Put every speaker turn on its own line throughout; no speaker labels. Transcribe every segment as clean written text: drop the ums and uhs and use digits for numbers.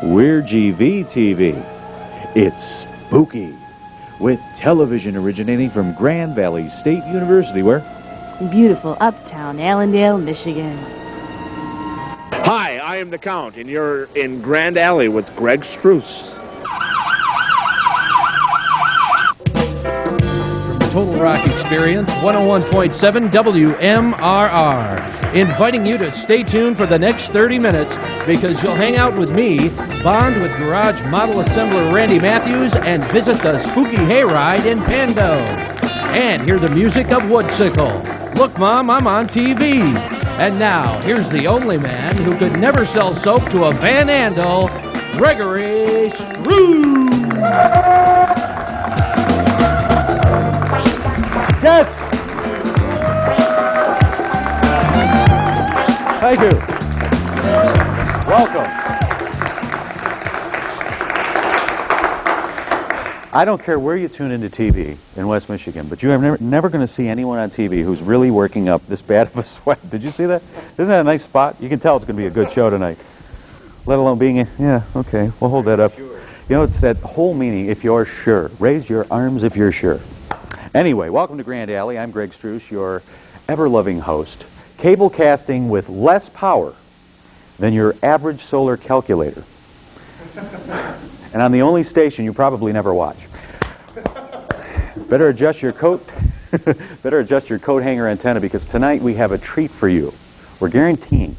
We're GV-TV. It's spooky, with television originating from Grand Valley State University, where?
Beautiful Uptown Allendale, Michigan.
Hi, I am the Count, and you're in Grand Alley with Greg Struss.
From the Total Rock Experience, 101.7 WMRR. Inviting you to stay tuned for the next 30 minutes because you'll hang out with me, bond with garage model assembler Randy Matthews, and visit the spooky hayride in Pando. And hear the music of Woodsicle. Look, Mom, I'm on TV. And now, here's the only man who could never sell soap to a Van Andel, Gregory Struss.
Yes! Thank you. Welcome. I don't care where you tune into TV in West Michigan, but you are never going to see anyone on TV who's really working up this bad of a sweat. Did you see that? Isn't that a nice spot? You can tell it's going to be a good show tonight. Let alone being yeah, okay, we'll hold that up. You know, it's that whole meaning, if you're sure. Raise your arms if you're sure. Anyway, welcome to Grand Alley. I'm Greg Struss, your ever-loving host. Cable casting with less power than your average solar calculator. And on the only station you probably never watch. Better adjust your coat. Better adjust your coat hanger antenna, because tonight we have a treat for you. We're guaranteeing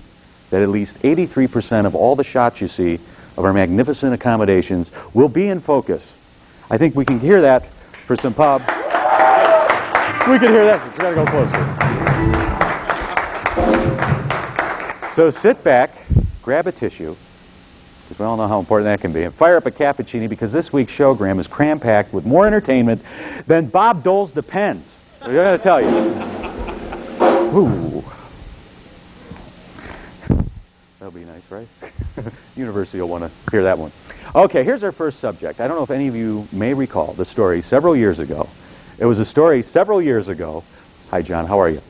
that at least 83% of all the shots you see of our magnificent accommodations will be in focus. I think we can hear that for some pub. We can hear that. It's got to go closer. So sit back, grab a tissue, because we all know how important that can be, and fire up a cappuccini, because this week's showgram is cram-packed with more entertainment than Bob Dole's Depends. I got to tell you. Ooh. That'll be nice, right? University will want to hear that one. Okay, here's our first subject. I don't know if any of you may recall the story several years ago. It was a story several years ago. Hi, John. How are you?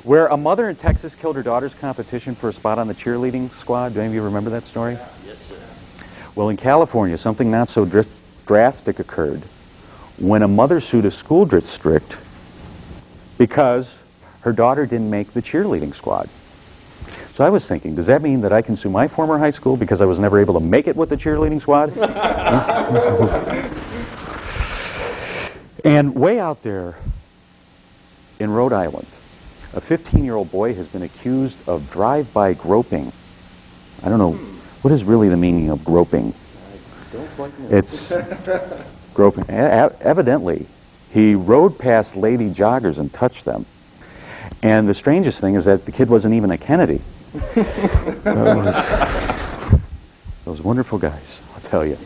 Where a mother in Texas killed her daughter's competition for a spot on the cheerleading squad. Do any of you remember that story?
Yes, sir.
Well, in California, something not so drastic occurred when a mother sued a school district because her daughter didn't make the cheerleading squad. So I was thinking, does that mean that I can sue my former high school because I was never able to make it with the cheerleading squad? And way out there in Rhode Island, a 15-year-old boy has been accused of drive-by groping. I don't know, what is really the meaning of groping?
I don't quite know.
It's groping. Evidently, he rode past lady joggers and touched them. And the strangest thing is that the kid wasn't even a Kennedy. Those wonderful guys, I'll tell you.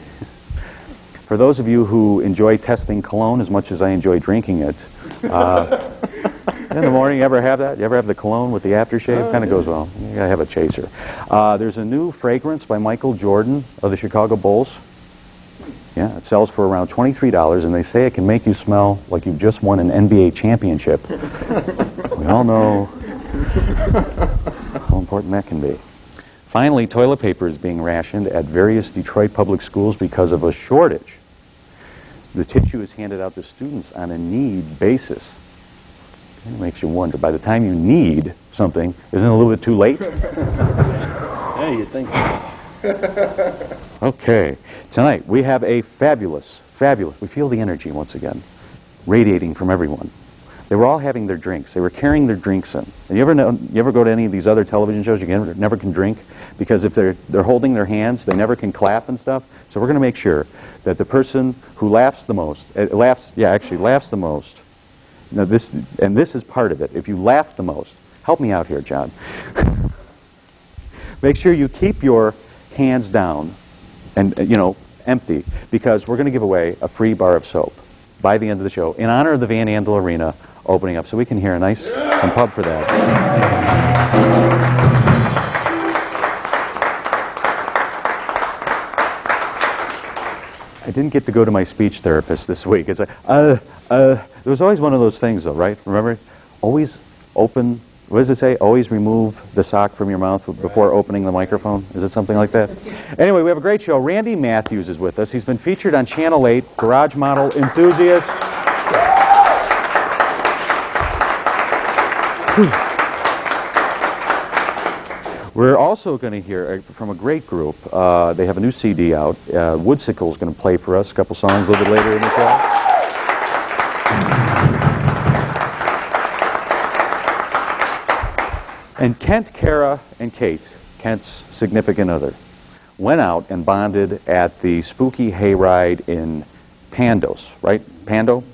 For those of you who enjoy testing cologne as much as I enjoy drinking it, in the morning, you ever have that? You ever have the cologne with the aftershave? Kind of goes well. You gotta have a chaser. There's a new fragrance by Michael Jordan of the Chicago Bulls. Yeah, it sells for around $23, and they say it can make you smell like you've just won an NBA championship. We all know how important that can be. Finally, toilet paper is being rationed at various Detroit public schools because of a shortage. The tissue is handed out to students on a need basis. It makes you wonder, by the time you need something, isn't it a little bit too late?
Yeah, you think so.
Okay, tonight we have a fabulous, we feel the energy once again, radiating from everyone. They were all having their drinks. They were carrying their drinks in. And you ever go to any of these other television shows, you never can drink, because if they're holding their hands, they never can clap and stuff. So we're going to make sure that the person who laughs the most, laughs the most. Now this is part of it. If you laugh the most, help me out here, John. Make sure you keep your hands down and, empty, because we're going to give away a free bar of soap by the end of the show in honor of the Van Andel Arena opening up, so we can hear some pub for that. I didn't get to go to my speech therapist this week. It's like, there was always one of those things, though, right? Remember? Always open what does it say? Always remove the sock from your mouth before opening the microphone? Is it something like that? Anyway, we have a great show. Randy Matthews is with us. He's been featured on Channel 8, Garage Model Enthusiast. We're also going to hear from a great group. They have a new CD out. Woodsicle is going to play for us a couple songs a little bit later in the show. And Kent, Kara, and Kate, Kent's significant other, went out and bonded at the spooky hayride in Pandos, right? Pando?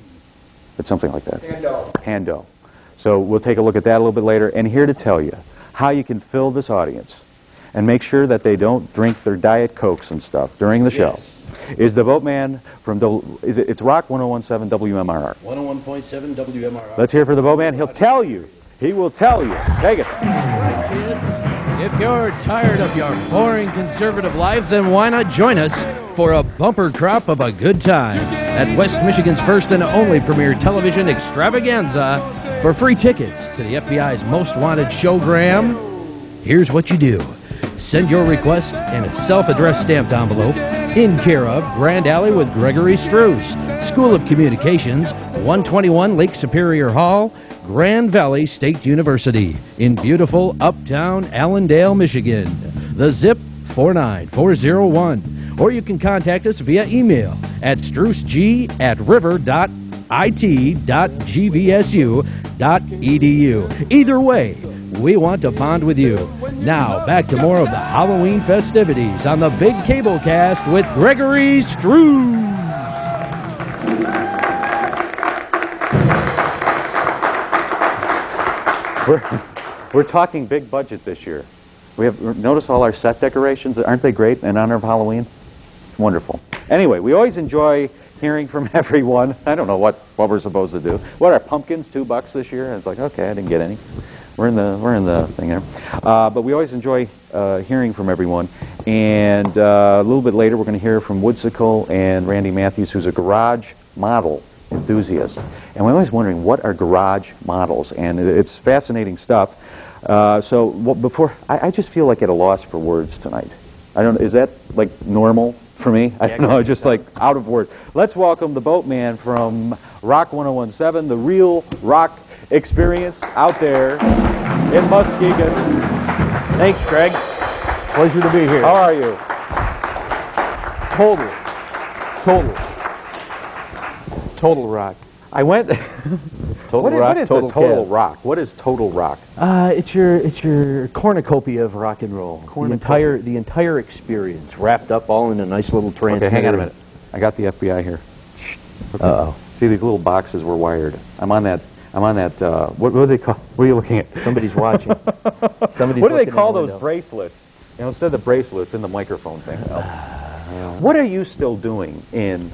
It's something like that. Pando. So we'll take a look at that a little bit later. And here to tell you how you can fill this audience and make sure that they don't drink their Diet Cokes and stuff during the show is the Boatman from, it's Rock 1017 WMRR.
101.7 WMRR.
Let's hear it for the Boatman. He'll tell you. He will tell you. Take it.
If you're tired of your boring conservative life, then why not join us for a bumper crop of a good time at West Michigan's first and only premier television extravaganza. For free tickets to the FBI's Most Wanted showgram, here's what you do. Send your request in a self-addressed stamped envelope in care of Grand Alley with Gregory Struss, School of Communications, 121 Lake Superior Hall, Grand Valley State University in beautiful Uptown Allendale, Michigan. The zip 49401. Or you can contact us via email at strussg@river.it.gvsu.edu. Either way, we want to bond with you. Now, back to more of the Halloween festivities on the Big Cable Cast with Gregory Struss.
We're talking big budget this year. We have notice all our set decorations. Aren't they great in honor of Halloween? Wonderful. Anyway, we always enjoy hearing from everyone. I don't know what we're supposed to do. What are pumpkins? $2 this year? And it's like, okay, I didn't get any. We're in the thing here. But we always enjoy hearing from everyone. And a little bit later, we're going to hear from Woodsicle and Randy Matthews, who's a garage model enthusiast. And we're always wondering, what are garage models? And it's fascinating stuff. So before, I just feel like at a loss for words tonight. I don't know, is that like normal for me? I don't know, just like out of words. Let's welcome the Boatman from Rock 1017, the real rock experience out there in Muskegon.
Thanks, Greg. Pleasure to be here.
How are you?
Total rock.
I went...
Total rock,
what is
total
the total
cab.
rock? What is total rock?
It's your cornucopia of rock and roll. The entire experience wrapped up all in a nice little transmitter.
Okay, hang on a minute. I got the FBI here. Okay.
Uh-oh.
See, these little boxes were wired. I'm on that, what do they call, what are you looking at?
Somebody's watching. Somebody's
What do they
looking
call
in the
those
window.
bracelets? You know, instead of the bracelets, in the microphone thing. What are you still doing in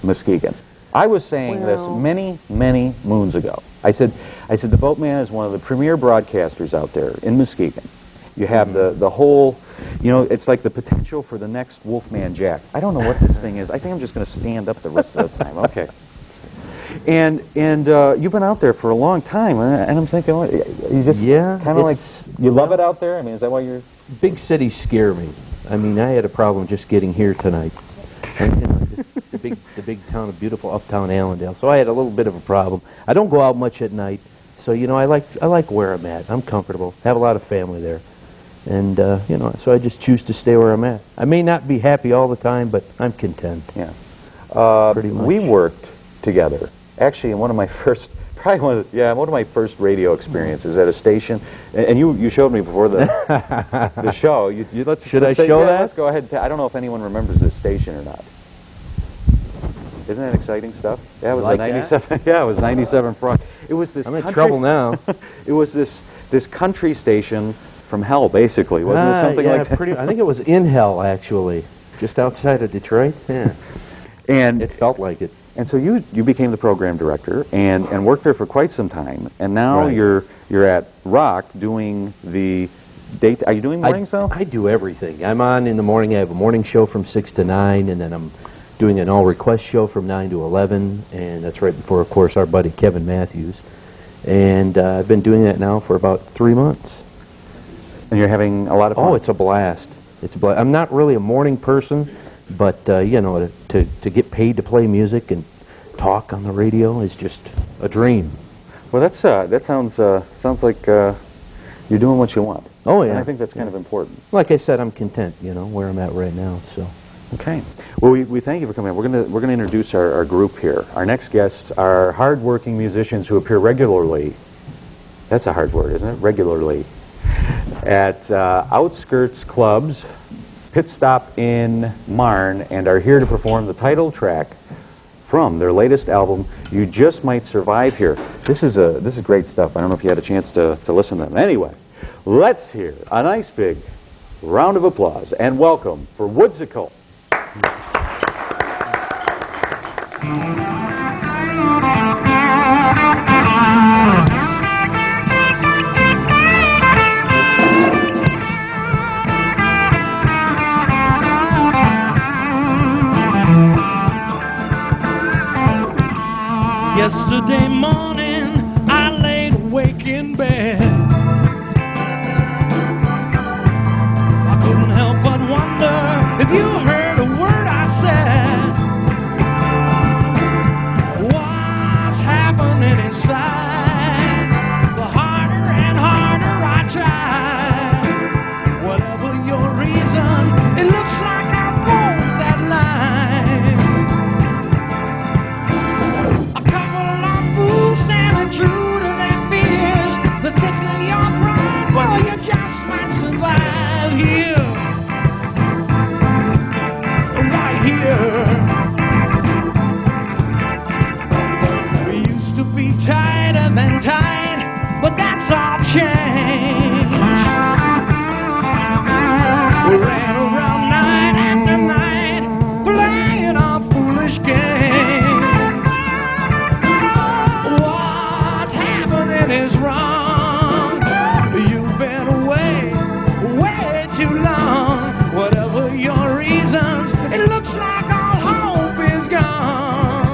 Muskegon? I was saying this many, many moons ago. I said the Boatman is one of the premier broadcasters out there in Muskegon. You have the whole, you know, it's like the potential for the next Wolfman Jack. I don't know what this thing is. I think I'm just going to stand up the rest of the time. Okay. And you've been out there for a long time, and I'm thinking, you just kind of like, you love it out there? I mean, is that why you're...
Big cities scare me. I mean, I had a problem just getting here tonight. And, you know, the big town of beautiful Uptown Allendale. So I had a little bit of a problem. I don't go out much at night, so you know I like where I'm at. I'm comfortable. Have a lot of family there, and you know, so I just choose to stay where I'm at. I may not be happy all the time, but I'm content.
Yeah.
Pretty much.
We worked together. Actually, in one of my first, one of my first radio experiences at a station, and you showed me before the show.
Should I show that?
Let's go ahead. I don't know if anyone remembers this station or not. Isn't that exciting stuff? Yeah, it was
like
97.
that?
Yeah, it was 97 Frog. It was this.
I'm in trouble now.
It was this country station from hell, basically, wasn't it? Something like that.
I think it was in hell, actually, just outside of Detroit. Yeah,
and
it felt like it.
And so you became the program director and worked there for quite some time, and now you're at Rock doing the date. Are you doing mornings now?
I do everything. I'm on in the morning. I have a morning show from 6 to 9, and then I'm doing an all-request show from 9 to 11, and that's right before, of course, our buddy Kevin Matthews. And I've been doing that now for about 3 months.
And you're having a lot of fun?
Oh, it's a blast. It's a blast. I'm not really a morning person, but you know, to get paid to play music and talk on the radio is just a dream.
Well, that sounds like you're doing what you want.
Oh yeah.
And I think that's kind of important.
Like I said, I'm content, you know, where I'm at right now. So.
Okay. Well, we thank you for coming. We're gonna introduce our group here. Our next guests are hard-working musicians who appear regularly. That's a hard word, isn't it? Regularly. At outskirts clubs, pit stop in Marne, and are here to perform the title track from their latest album, You Just Might Survive Here. This is great stuff. I don't know if you had a chance to listen to them. Anyway, let's hear a nice big round of applause and welcome for Woodsicle.
Yesterday morning, I laid awake in bed. I couldn't help but wonder if you heard a word I said. What's happening inside? The harder and harder I try. Whatever your reason, it looks like I've walked that line. True to their fears, the thicker your pride, well, you just might survive here, right here. We used to be tighter than tight, but that's all changed. We ran around night after night, playing our foolish game. Is wrong. You've been away way too long. Whatever your reasons, it looks like all hope is gone.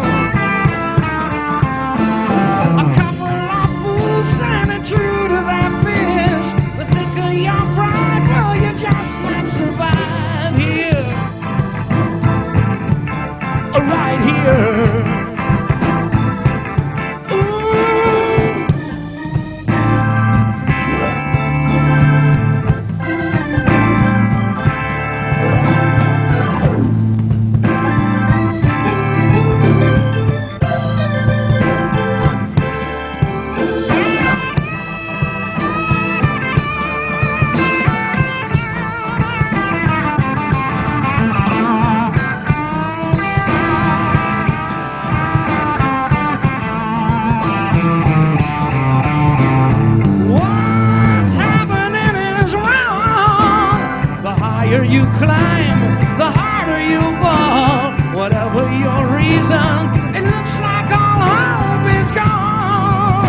A couple of fools standing true to their fears. The thicker your pride, well, you just might survive here, right here. You climb, the harder you fall. Whatever your reason, it looks like all hope is gone.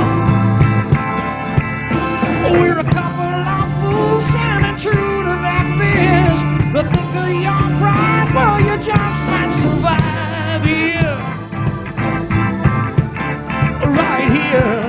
We're a couple of fools standing true to their fears. The thicker your pride, well, you just might survive here, right here.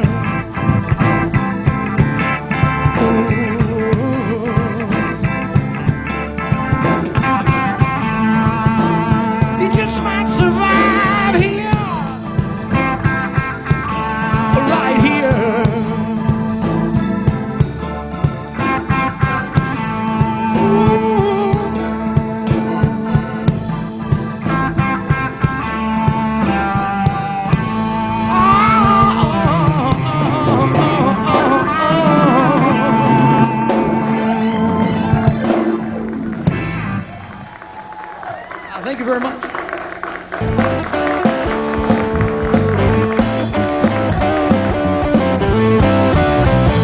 Thank you very much.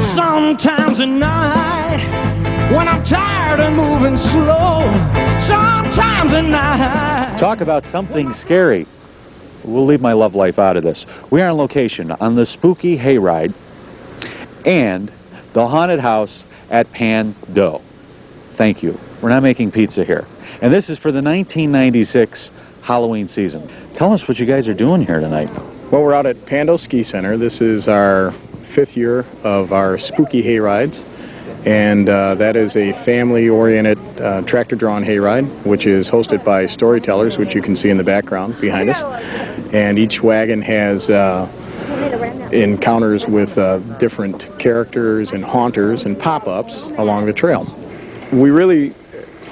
Sometimes at night, when I'm tired of moving slow, sometimes at night.
Talk about something scary. We'll leave my love life out of this. We are on location on the spooky hayride and the haunted house at Pando. Thank you. We're not making pizza here. And this is for the 1996 Halloween season. Tell us what you guys are doing here tonight.
Well, we're out at Pando Ski Center. This is our 5th year of our spooky hay rides, and that is a family-oriented tractor-drawn hayride, which is hosted by storytellers, which you can see in the background behind us. And each wagon has encounters with different characters and haunters and pop-ups along the trail. We really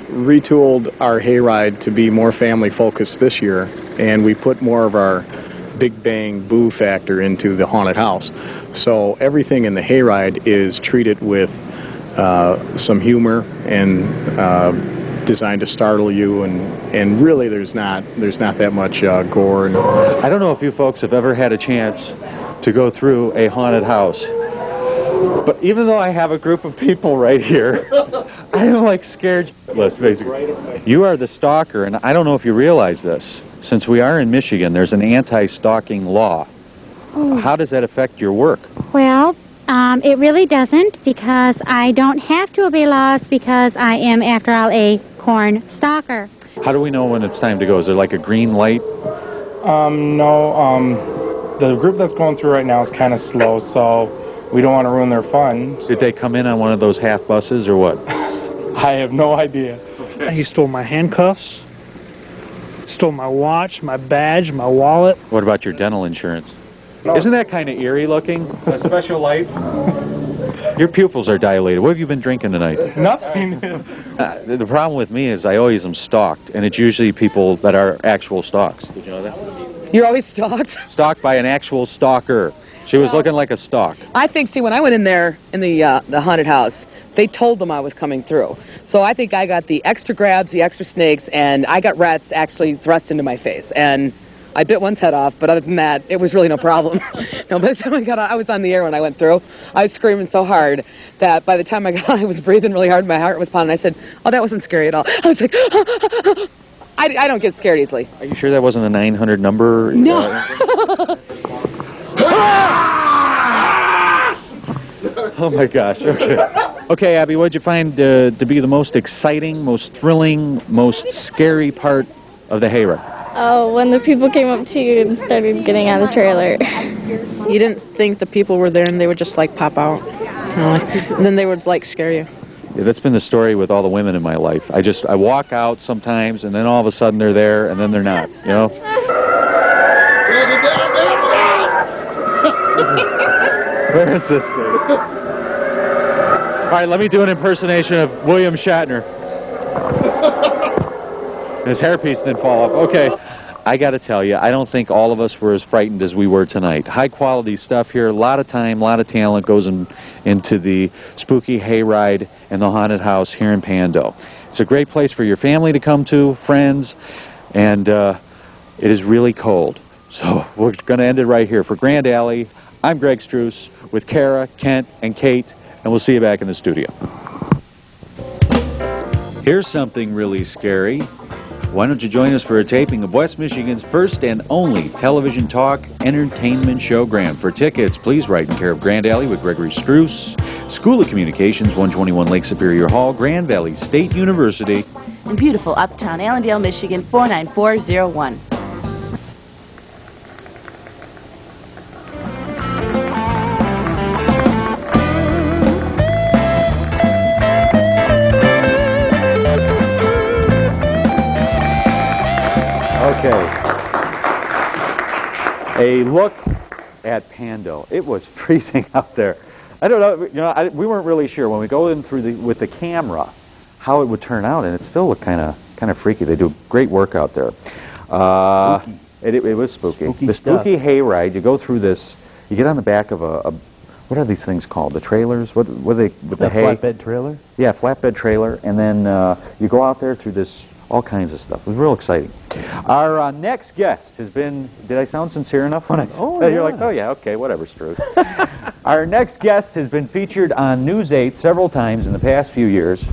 retooled our hayride to be more family-focused this year, and we put more of our big bang boo factor into the haunted house. So everything in the hayride is treated with some humor and designed to startle you, and really there's not that much gore.
I don't know if you folks have ever had a chance to go through a haunted house, but even though I have a group of people right here, I am like scared shitless, basically. You are the stalker, and I don't know if you realize this. Since we are in Michigan, there's an anti-stalking law. How does that affect your work?
Well, it really doesn't, because I don't have to obey laws, because I am, after all, a corn stalker.
How do we know when it's time to go? Is there like a green light?
No, the group that's going through right now is kind of slow, so we don't want to ruin their fun.
Did they come in on one of those half buses or what?
I have no idea.
He stole my handcuffs, stole my watch, my badge, my wallet.
What about your dental insurance? No. Isn't that kind of eerie looking? A special light? Your pupils are dilated. What have you been drinking tonight?
Nothing.
The problem with me is I always am stalked, and it's usually people that are actual stalks. Did you know that?
You're always stalked?
Stalked by an actual stalker. She was looking like a stalk.
I think, see, when I went in there in the haunted house, they told them I was coming through. So I think I got the extra grabs, the extra snakes, and I got rats actually thrust into my face. And I bit one's head off, but other than that, it was really no problem. No, by the time I was on the air when I went through. I was screaming so hard that by the time I got on, I was breathing really hard, my heart was pounding. I said, oh, that wasn't scary at all. I was like, I don't get scared easily.
Are you sure that wasn't a 900 number?
No.
Oh my gosh, okay. Okay, Abby, what did you find to be the most exciting, most thrilling, most scary part of the hayride?
Oh, when the people came up to you and started getting on the trailer.
You didn't think the people were there, and they would just like pop out. And then they would like scare you.
Yeah, that's been the story with all the women in my life. I walk out sometimes, and then all of a sudden they're there, and then they're not, you know? Where is this thing? All right, let me do an impersonation of William Shatner. His hairpiece didn't fall off. Okay, I got to tell you, I don't think all of us were as frightened as we were tonight. High-quality stuff here, a lot of time, a lot of talent goes into the spooky hayride and the haunted house here in Pando. It's a great place for your family to come to, friends, and it is really cold. So we're going to end it right here. For Grand Alley, I'm Greg Struss with Kara, Kent, and Kate, and we'll see you back in the studio. Here's something really scary. Why don't you join us for a taping of West Michigan's first and only television talk entertainment showgram. For tickets, please write in care of Grand Alley with Gregory Struss, School of Communications, 121 Lake Superior Hall, Grand Valley State University.
In beautiful Uptown Allendale, Michigan, 49401.
A look at Pando. It was freezing out there. I don't know, you know, we weren't really sure when we go in through with the camera how it would turn out, and it still looked kind of freaky. They do great work out there. It was spooky. The spooky hayride. You go through this. You get on the back of a what are these things called? The trailers? What are they with the hay?
Flatbed trailer.
Yeah, flatbed trailer, and then you go out there through this. All kinds of stuff. It was real exciting. Our next guest has been, did I sound sincere enough when I said that? You're like, oh yeah, okay, whatever, Struth. Our next guest has been featured on News 8 several times in the past few years.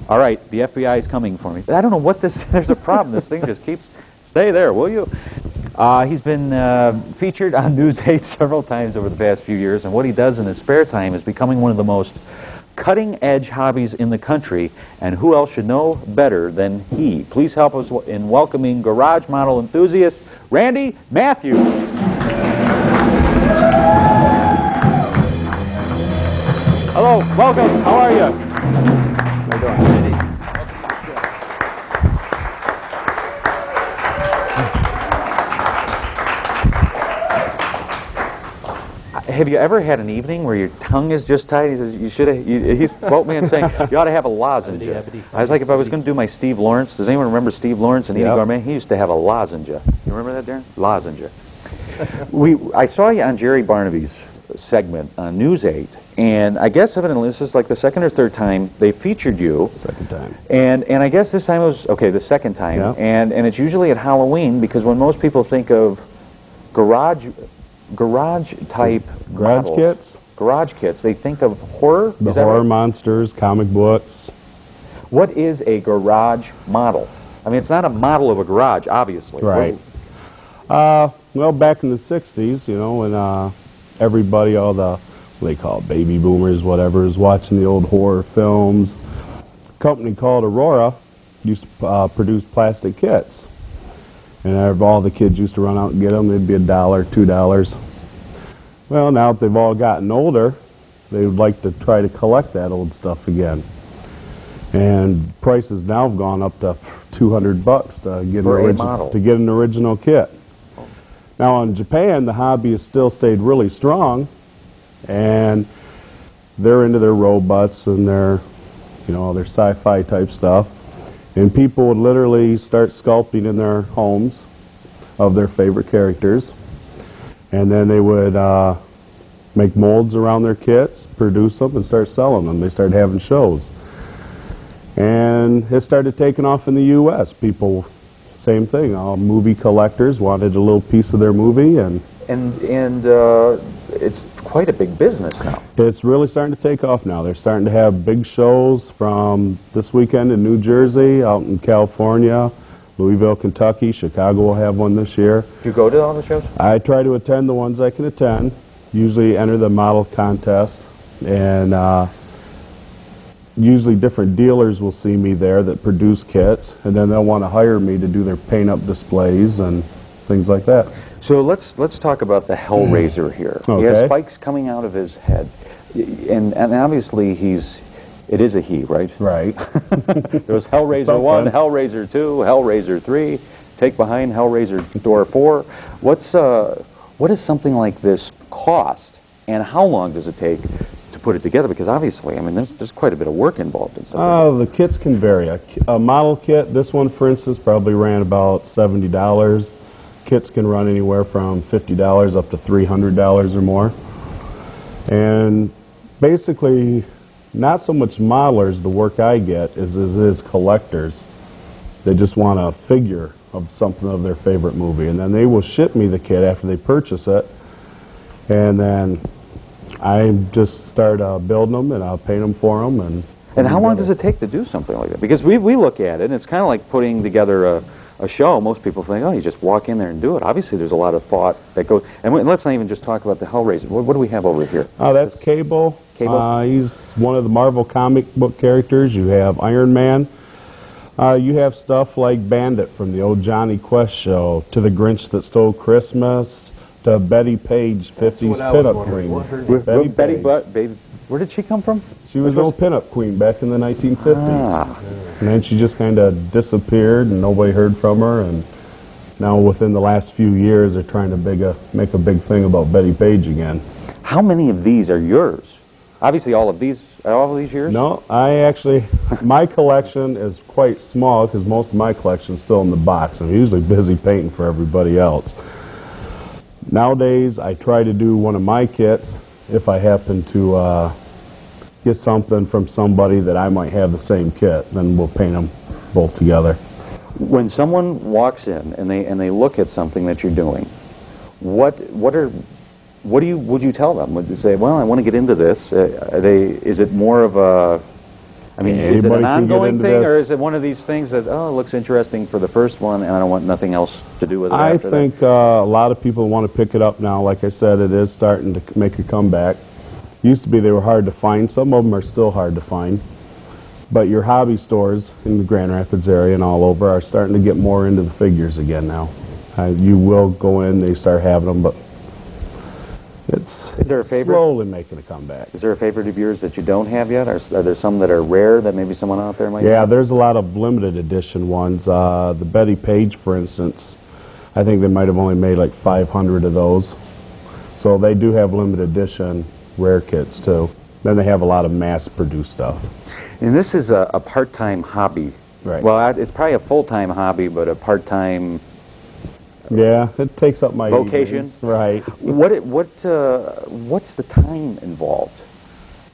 All right, the FBI is coming for me. I don't know what this, there's a problem. This thing just keeps, stay there, will you? He's been featured on News 8 several times over the past few years, and what he does in his spare time is becoming one of the most cutting-edge hobbies in the country, and who else should know better than he? Please help us in welcoming garage model enthusiast Randy Matthews. Hello, welcome. How are you? How you doing? Have you ever had an evening where your tongue is just tight? He says, you should have, he's Boatman saying, you ought to have a lozenge. I was like, if I was going to do my Steve Lawrence, does anyone remember Steve Lawrence and Eddie Gourmet? He used to have a lozenge. You remember that, Darren? Lozenge. I saw you on Jerry Barnaby's segment on News 8, and I guess evidently this is like the second or third time they featured you. Second time. And I guess this time it was, okay, the second time, and it's usually at Halloween, because when most people think of garage type garage kits, they think of horror.
The horror monsters, comic books.
What is a garage model? I mean, it's not a model of a garage, obviously.
Right. Well, back in the 60s, you know, when everybody, all the, what they call it, baby boomers, whatever, is watching the old horror films. A company called Aurora used to produce plastic kits. And all the kids used to run out and get them. They'd be $1, $2. Well, now that they've all gotten older, they would like to try to collect that old stuff again. And prices now have gone up to $200 to get an original kit. Now in Japan, the hobby has still stayed really strong, and they're into their robots and their, you know, their sci-fi type stuff. And people would literally start sculpting in their homes of their favorite characters. And then they would make molds around their kits, produce them, and start selling them. They started having shows. And it started taking off in the U.S. People, same thing, all movie collectors wanted a little piece of their movie. And it's quite a big business now. It's really starting to take off now. They're starting to have big shows from this weekend in New Jersey, out in California, Louisville, Kentucky. Chicago will have one this year.
Do you go to all the shows?
I try to attend the ones I can attend. Usually enter the model contest, and usually different dealers will see me there that produce kits, and then they'll want to hire me to do their paint-up displays and things like that.
So let's talk about the Hellraiser here.
Okay.
He has spikes coming out of his head, and obviously it is a he, right?
Right.
There was Hellraiser 1, Hellraiser 2, Hellraiser 3, Take Behind, Hellraiser Door 4. What does something like this cost, and how long does it take to put it together? Because obviously, I mean, there's quite a bit of work involved in something.
The kits can vary. A model kit, this one for instance, probably ran about $70. Kits can run anywhere from $50 up to $300 or more. And basically, not so much modelers, the work I get is collectors. They just want a figure of something of their favorite movie, and then they will ship me the kit after they purchase it, and then I just start building them, and I'll paint them for them. And
how long does it take to do something like that? Because we look at it, and it's kind of like putting together a show. Most people think, oh, you just walk in there and do it. Obviously, there's a lot of thought that goes. And let's not even just talk about the Hellraiser. What do we have over here?
Oh, that's Cable. He's one of the Marvel comic book characters. You have Iron Man. You have stuff like Bandit from the old Johnny Quest show, to The Grinch That Stole Christmas, to Betty Page, 50s pinup queen.
Betty, where did she come from?
She was an old pinup queen back in the 1950s. And then she just kind of disappeared, and nobody heard from her. And now within the last few years, they're trying to make a big thing about Betty Page again.
How many of these are yours? Obviously, all of these yours?
No, my collection is quite small, because most of my collection is still in the box. I'm usually busy painting for everybody else. Nowadays, I try to do one of my kits if I happen to get something from somebody that I might have the same kit, then we'll paint them both together.
When someone walks in and they look at something that you're doing, would you tell them? Would you say, well, I want to get into this? Is it more of a, I mean, is it an ongoing thing, or is it one of these things that, oh, it looks interesting for the first one, and I don't want nothing else to do with it
I
after
think a lot of people want to pick it up now. Like I said, it is starting to make a comeback. Used to be they were hard to find. Some of them are still hard to find. But your hobby stores in the Grand Rapids area and all over are starting to get more into the figures again now. You will go in, they start having them, but It's
Is there a favorite?
slowly making a comeback.
Is there a favorite of yours that you don't have yet? Are there some that are rare that maybe someone out there might
Yeah,
have?
there's a lot of limited edition ones. The Betty Page, for instance, I think they might have only made like 500 of those. So they do have limited edition rare kits too. Then they have a lot of mass-produced stuff.
And this is a part-time hobby.
Right.
Well, it's probably a full-time hobby, but a part-time
Yeah, it takes up my
vocation.
evenings. Right.
What's the time involved?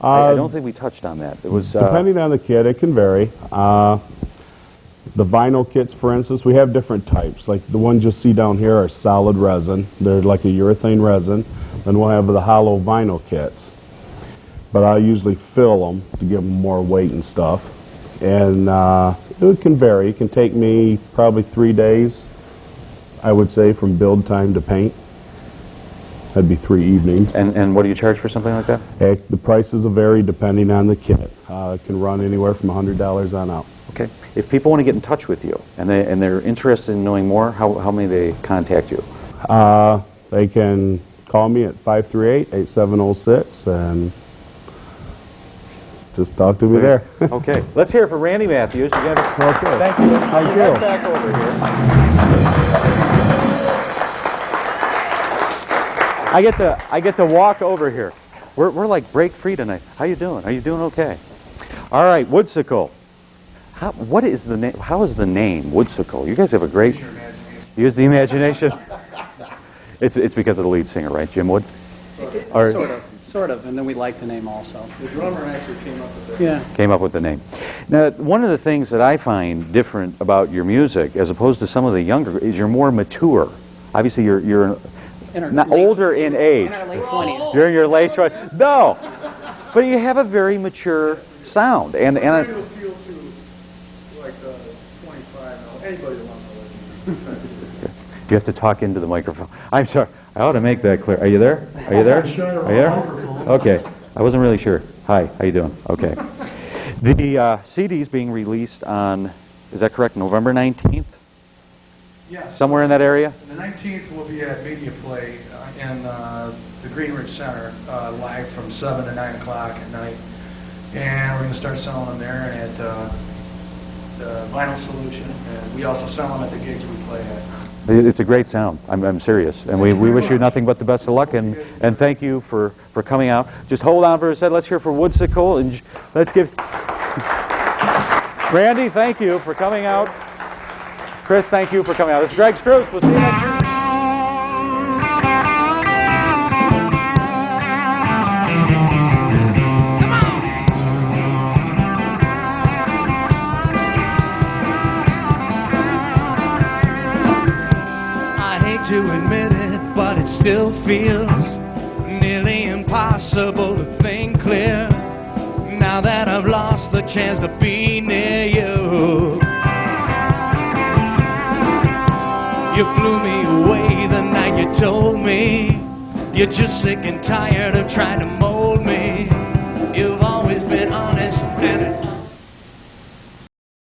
I don't think we touched on that. It was
depending on the kit, it can vary. The vinyl kits, for instance, we have different types. Like the ones you see down here are solid resin. They're like a urethane resin. Then we'll have the hollow vinyl kits. But I usually fill them to give them more weight and stuff. And it can vary. It can take me probably 3 days, I would say, from build time to paint. That'd be 3 evenings.
And what do you charge for something like that?
The prices will vary depending on the kit. It can run anywhere from $100 on out.
Okay. If people want to get in touch with you and they're interested in knowing more, how may they contact you?
They can call me at 538-8706 and just talk to me there.
Okay. Let's hear it for Randy Matthews. You got it?
Okay.
Thank you.
Thank you.
Right back over here. I get to walk over here. We're like break free tonight. How you doing? Are you doing okay? All right, Woodsicle. What is the name? How is the name Woodsicle? You guys have a great. Use the imagination. It's because of the lead singer, right, Jim Wood?
Sort of, and then we like the name also.
The drummer actually came up with it.
Yeah.
Came up with the name. Now, one of the things that I find different about your music, as opposed to some of the younger, is you're more mature. Obviously, you're not older in age.
In our late 20s.
You're in your late 20s. No, but you have a very mature sound, and
I appeal to like 25 now. Anybody that wants to listen.
you have to talk into the microphone. I'm sorry. I ought to make that clear. Are you there? Are you there? Are you there? Okay. I wasn't really sure. Hi. How you doing? Okay. The CD is being released on, is that correct, November 19th?
Yes.
Somewhere in that area?
The 19th will be at Media Play in the Greenridge Center, live from 7 to 9 o'clock at night. And we're going to start selling them there and at the Vinyl Solution. And we also sell them at the gigs we play at.
It's a great sound. I'm serious. And we wish you nothing but the best of luck. And thank you for coming out. Just hold on for a second. Let's hear for Woodsicle. And let's give... Randy, thank you for coming out. Chris, thank you for coming out. This is Greg Struss. We'll see you next year.
To admit it, but it still feels nearly impossible to think clear now that I've lost the chance to be near you. You blew me away the night you told me you're just sick and tired of trying to mold